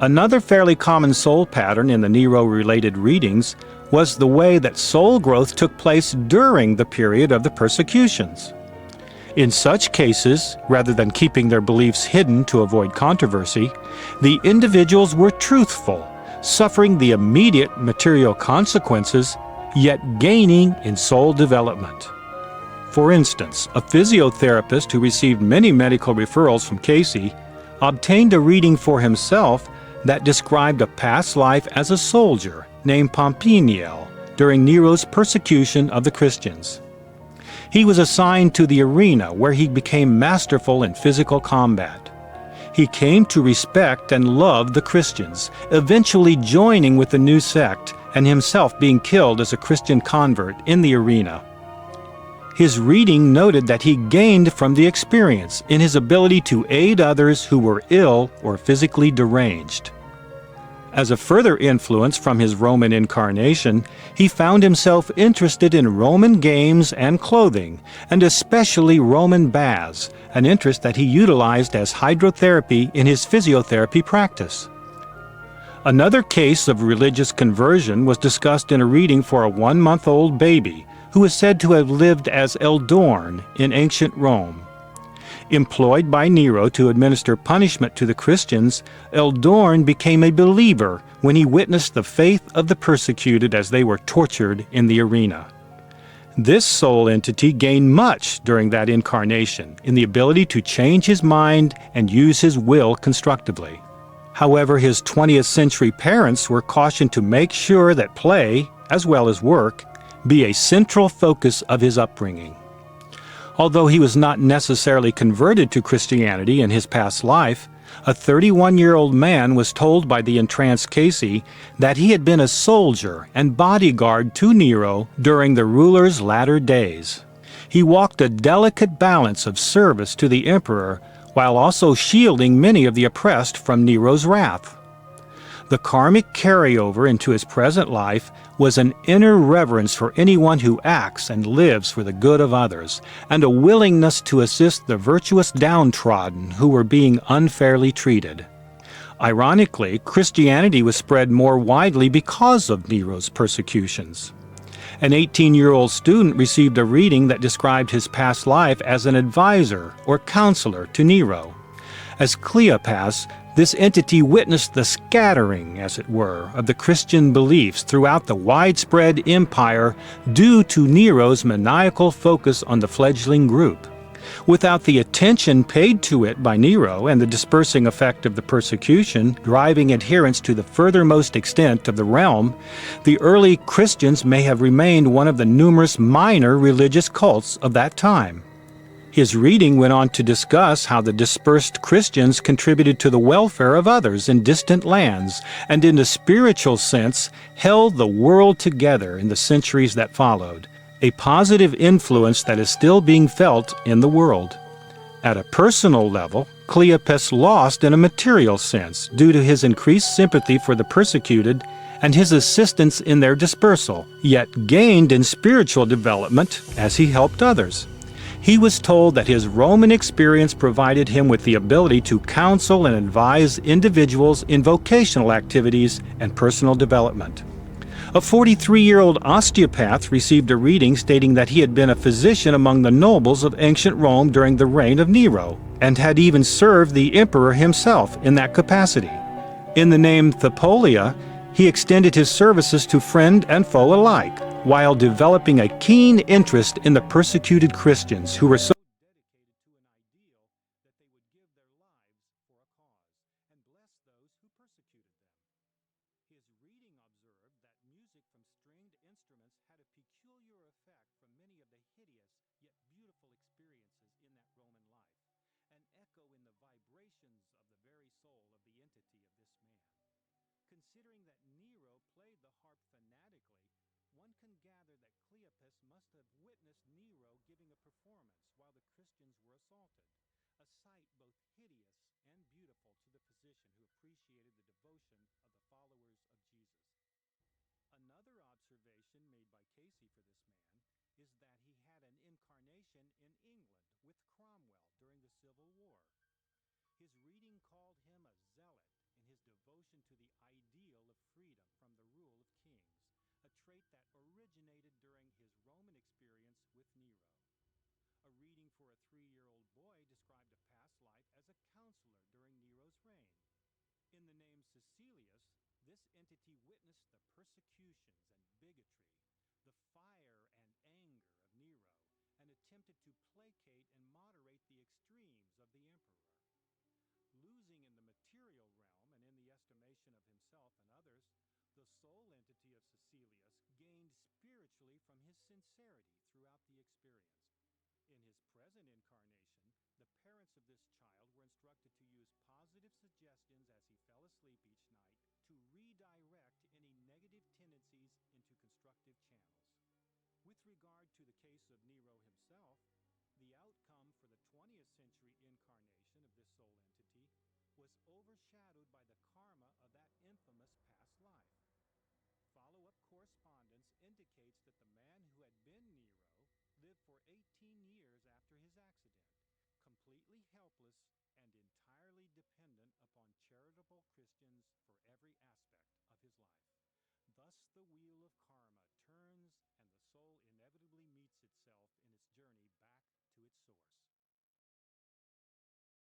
Another fairly common soul pattern in the Nero-related readings was the way that soul growth took place during the period of the persecutions. In such cases, rather than keeping their beliefs hidden to avoid controversy, the individuals were truthful, suffering the immediate material consequences, yet gaining in soul development. For instance, a physiotherapist who received many medical referrals from Casey obtained a reading for himself that described a past life as a soldier named Pompiniel during Nero's persecution of the Christians. He was assigned to the arena where he became masterful in physical combat. He came to respect and love the Christians, eventually joining with the new sect and himself being killed as a Christian convert in the arena. His reading noted that he gained from the experience in his ability to aid others who were ill or physically deranged. As a further influence from his Roman incarnation, he found himself interested in Roman games and clothing, and especially Roman baths, an interest that he utilized as hydrotherapy in his physiotherapy practice. Another case of religious conversion was discussed in a reading for a 1-month-old baby who is said to have lived as Eldorn in ancient Rome. Employed by Nero to administer punishment to the Christians, Eldorn became a believer when he witnessed the faith of the persecuted as they were tortured in the arena. This soul entity gained much during that incarnation in the ability to change his mind and use his will constructively. However, his 20th century parents were cautioned to make sure that play, as well as work, be a central focus of his upbringing. Although he was not necessarily converted to Christianity in his past life, a 31-year-old man was told by the entranced Casey that he had been a soldier and bodyguard to Nero during the ruler's latter days. He walked a delicate balance of service to the emperor while also shielding many of the oppressed from Nero's wrath. The karmic carryover into his present life was an inner reverence for anyone who acts and lives for the good of others, and a willingness to assist the virtuous downtrodden who were being unfairly treated. Ironically, Christianity was spread more widely because of Nero's persecutions. An 18-year-old student received a reading that described his past life as an advisor or counselor to Nero. As Cleopas, this entity witnessed the scattering, as it were, of the Christian beliefs throughout the widespread empire due to Nero's maniacal focus on the fledgling group. Without the attention paid to it by Nero and the dispersing effect of the persecution driving adherents to the furthermost extent of the realm, the early Christians may have remained one of the numerous minor religious cults of that time. His reading went on to discuss how the dispersed Christians contributed to the welfare of others in distant lands, and in a spiritual sense held the world together in the centuries that followed, a positive influence that is still being felt in the world. At a personal level, Cleopas lost in a material sense due to his increased sympathy for the persecuted and his assistance in their dispersal, yet gained in spiritual development as he helped others. He was told that his Roman experience provided him with the ability to counsel and advise individuals in vocational activities and personal development. A 43-year-old osteopath received a reading stating that he had been a physician among the nobles of ancient Rome during the reign of Nero, and had even served the emperor himself in that capacity. In the name Thepolia, he extended his services to friend and foe alike, while developing a keen interest in the persecuted Christians who were so dedicated to an ideal that they would give their lives for a cause and bless those who persecuted them. His reading observed that music from stringed instruments had a peculiar effect from many of the hideous yet beautiful experiences in that Roman life, an echo in the vibrations of the very soul of the entity of this man. Considering that Nero played the harp fanatically, one can gather that Cleopas must have witnessed Nero giving a performance while the Christians were assaulted, a sight both hideous and beautiful to the physician who appreciated the devotion of the followers of Jesus. Another observation made by Casey for this man is that he had an incarnation in England with Cromwell during the Civil War. His reading called him a zealot in his devotion devotion to the ideal of freedom from the rule of kings, a trait that originated during his Roman experience with Nero. A reading for a 3-year-old boy described a past life as a counselor during Nero's reign. In the name Caecilius, this entity witnessed the persecutions and bigotry, the fire and anger of Nero, and attempted to placate and moderate the extremes of the emperor. Losing in the material realm and in the estimation of himself and others, the soul entity of Caecilius gained spiritually from his sincerity throughout the experience. In his present incarnation, the parents of this child were instructed to use positive suggestions as he fell asleep each night to redirect any negative tendencies into constructive channels. With regard to the case of Nero himself, the outcome for the 20th century incarnation of this soul entity was overshadowed by the karma of that infamous past life. Follow-up correspondence indicates that the man who had been Nero lived for 18 years after his accident, completely helpless and entirely dependent upon charitable Christians for every aspect of his life. Thus the wheel of karma